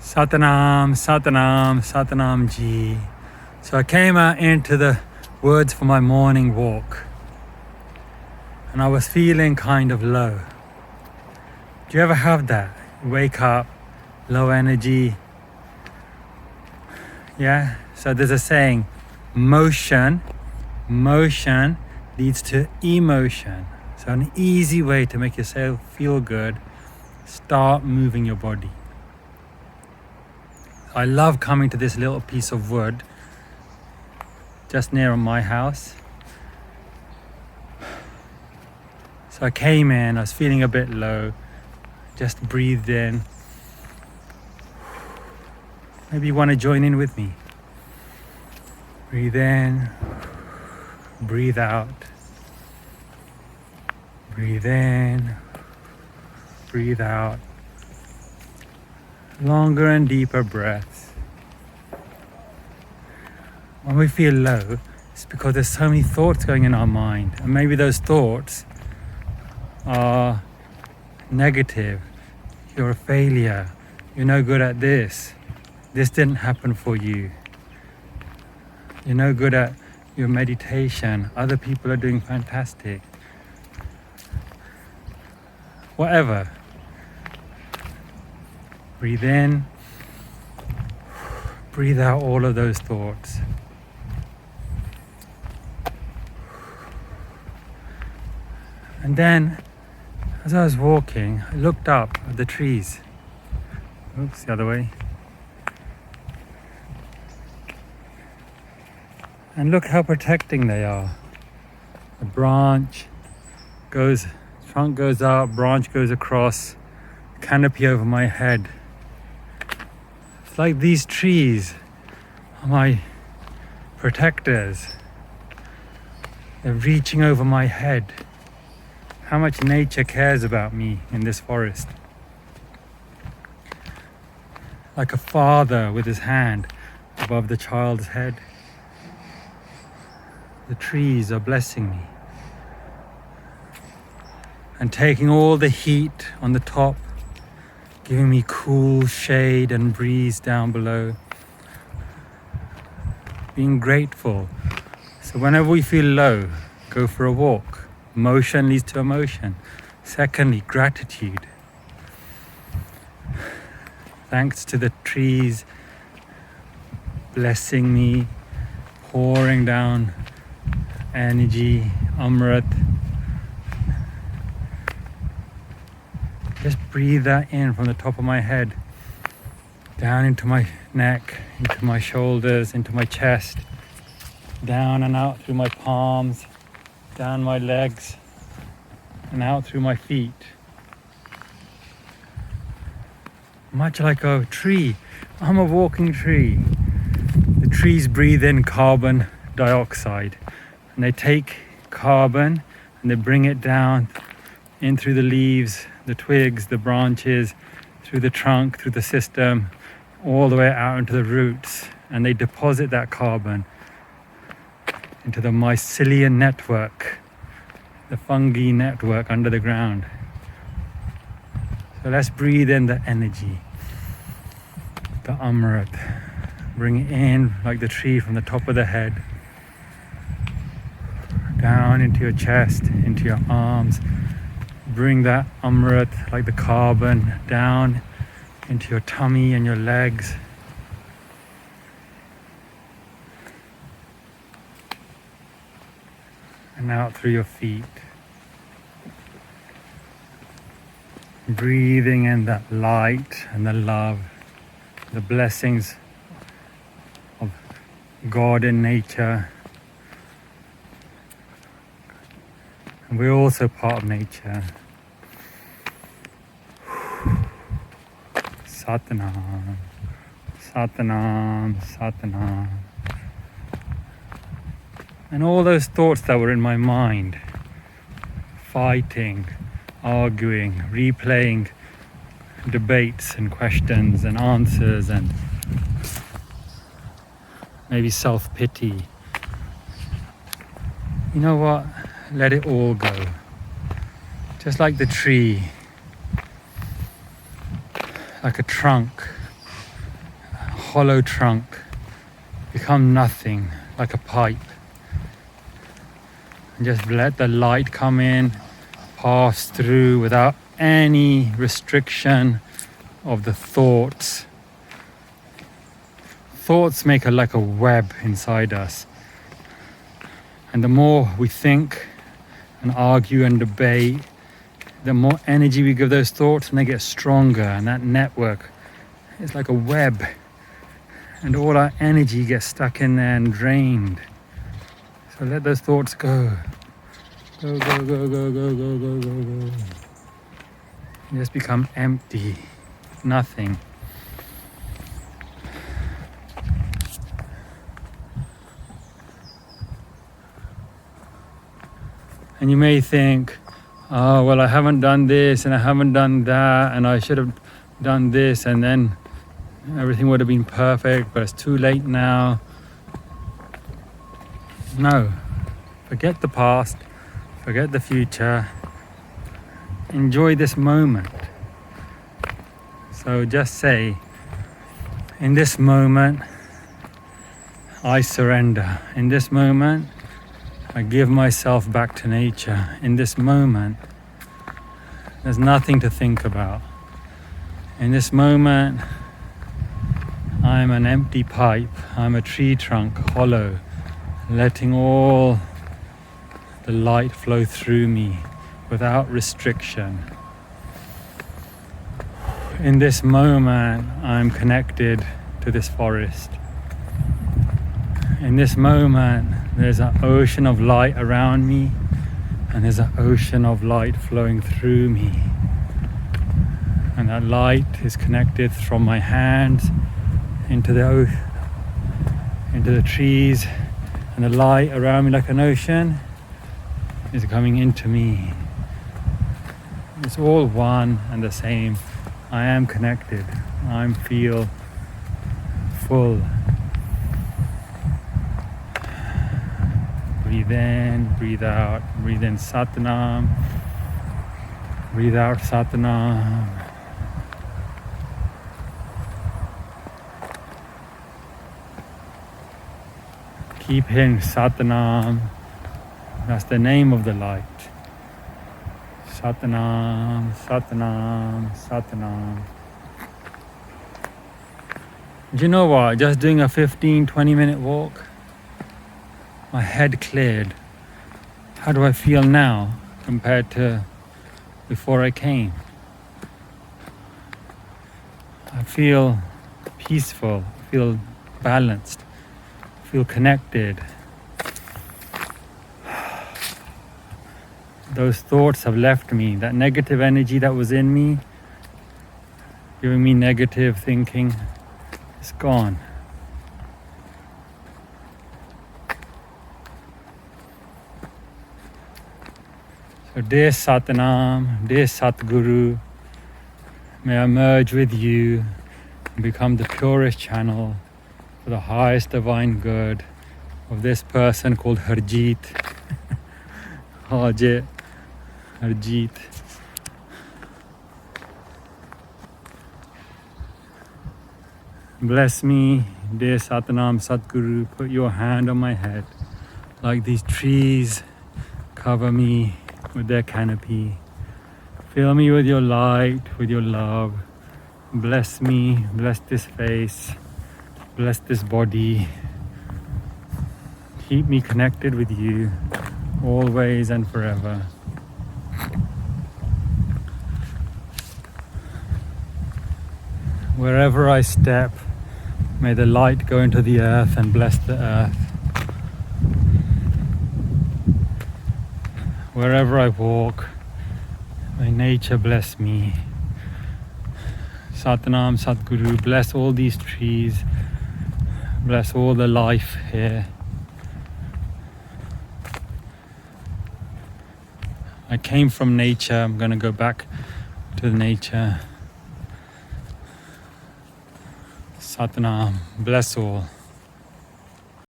Satanam, Satanam, Satanam Ji. So I came out into the woods for my morning walk and I was feeling kind of low. Do you ever have that? You wake up, low energy. Yeah? So there's a saying, motion leads to emotion. So an easy way to make yourself feel good, start moving your body. I love coming to this little piece of wood just near my house. So I came in, I was feeling a bit low, just breathed in. Maybe you want to join in with me. Breathe in, breathe out. Breathe in, breathe out. Longer and deeper breaths. When we feel low, it's because there's so many thoughts going in our mind, and maybe those thoughts are negative. You're a failure. You're no good at this. This didn't happen for you. You're no good at your meditation. Other people are doing fantastic. Whatever. Breathe in, breathe out all of those thoughts. And then, as I was walking, I looked up at the trees. Oops, the other way. And look how protecting they are. A branch goes, trunk goes up, branch goes across, canopy over my head. It's like these trees are my protectors. They're reaching over my head. How much nature cares about me in this forest. Like a father with his hand above the child's head. The trees are blessing me and taking all the heat on the top, giving me cool shade and breeze down below. Being grateful. So whenever we feel low, go for a walk. Motion leads to emotion. Secondly, gratitude. Thanks to the trees blessing me, pouring down energy, Amrit. Just breathe that in from the top of my head, down into my neck, into my shoulders, into my chest, down and out through my palms, down my legs, and out through my feet. Much like a tree, I'm a walking tree. The trees breathe in carbon dioxide, and they take carbon and they bring it down in through the leaves, the twigs, the branches, through the trunk, through the system, all the way out into the roots, and they deposit that carbon into the mycelium network, the fungi network under the ground. So let's breathe in the energy, the Amrit. Bring it in like the tree from the top of the head, down into your chest, into your arms. Bring that Amrit, like the carbon, down into your tummy and your legs. And out through your feet. Breathing in that light and the love, the blessings of God and nature. And we're also part of nature. Satanam, Satanam, Satanam. And all those thoughts that were in my mind, fighting, arguing, replaying debates and questions and answers and maybe self-pity. You know what? Let it all go. Just like the tree, like a trunk hollow trunk, become nothing, like a pipe. And just let the light come in, pass through without any restriction of the thoughts. Thoughts make like a web inside us. And the more we think and argue and debate, the more energy we give those thoughts, and they get stronger, and that network is like a web, and all our energy gets stuck in there and drained. So let those thoughts go. Go, go, go, go, go, go, go, go, go. You just become empty, nothing. And you may think, oh, well, I haven't done this and I haven't done that, and I should have done this, and then everything would have been perfect, but it's too late now. No, forget the past, forget the future, enjoy this moment. So just say, in this moment, I surrender. In this moment, I give myself back to nature. In this moment, there's nothing to think about. In this moment, I'm an empty pipe. I'm a tree trunk, hollow, letting all the light flow through me without restriction. In this moment, I'm connected to this forest. In this moment, there's an ocean of light around me, and there's an ocean of light flowing through me. And that light is connected from my hands into the trees, and the light around me like an ocean is coming into me. It's all one and the same. I am connected. I feel full. Breathe in, breathe out. Breathe in Satnam. Breathe out Satnam. Keep hearing Satnam. That's the name of the light. Satnam, Satnam, Satnam. Do you know what? Just doing a 15-20 minute walk, my head cleared. How do I feel now compared to before I came? I feel peaceful, I feel balanced, I feel connected. Those thoughts have left me. That negative energy that was in me, giving me negative thinking, is gone. So dear Satnam, dear Satguru, may I merge with you and become the purest channel for the highest divine good of this person called Harjeet. Harjeet. Bless me, dear Satnam Satguru. Put your hand on my head. Like these trees, cover me with their canopy. Fill me with your light, with your love. Bless me, bless this face, bless this body. Keep me connected with you, always and forever. Wherever I step, may the light go into the earth and bless the earth. Wherever I walk, may nature bless me. Satnam Satguru, bless all these trees, bless all the life here. I came from nature, I'm going to go back to nature. Satnam, bless all.